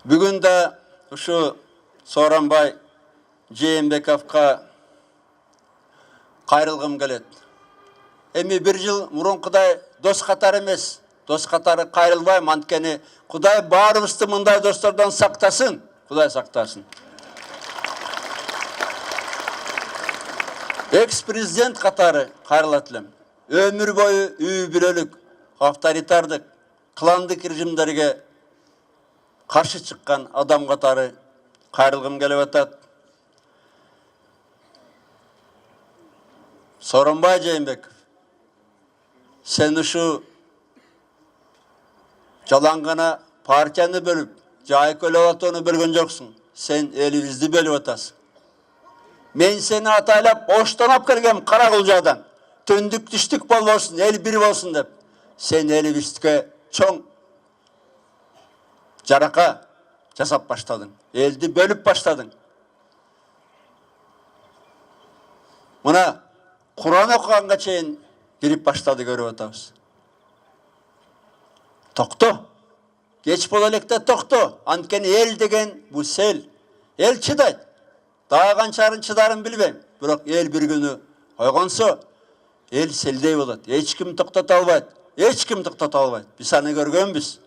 Бүгін да ушу Сооронбай Жээнбековго кайрылгым келет. Эми бир жыл мурун Кудай дос катары эмес, дос катары кайрылбайм, анткени Кудай баарыбызды мындай достордон сактасын, Кудай сактасын. Экс-президент катары кайрылат элем. Өмүр бою үй бүлөлүк, авторитардык, кландык режимдерге каршы чыккан адам катары кайрылгым келип атат. Сооронбай Жээнбеков, сен ушу жалаң гана партияны бөлүп, жайкөлөп атууну бөлгөн жоксуң. Сен элибизди бөлүп атасың. Мен сени атайлап оштоноп келгем Каракулжадан. Түндүк түштүк болбосун, эл бир болсун деп. Сен элибизге чоң жарака жасап баштадың. Элди бөлүп баштадың. Мына Куран окуганга чейин кирип баштады, көрүп атабыз. Токто. Кеч боло электе токто. Анткени эл деген бул сел. Эл чыдайт. Дагы канчарын чыдарын билбейм. Бирок эл бир күнү койгонсо, эл селдей болот. Эч ким токтото албайт. Эч ким токтото албайт. Биз аны көргөнбүз.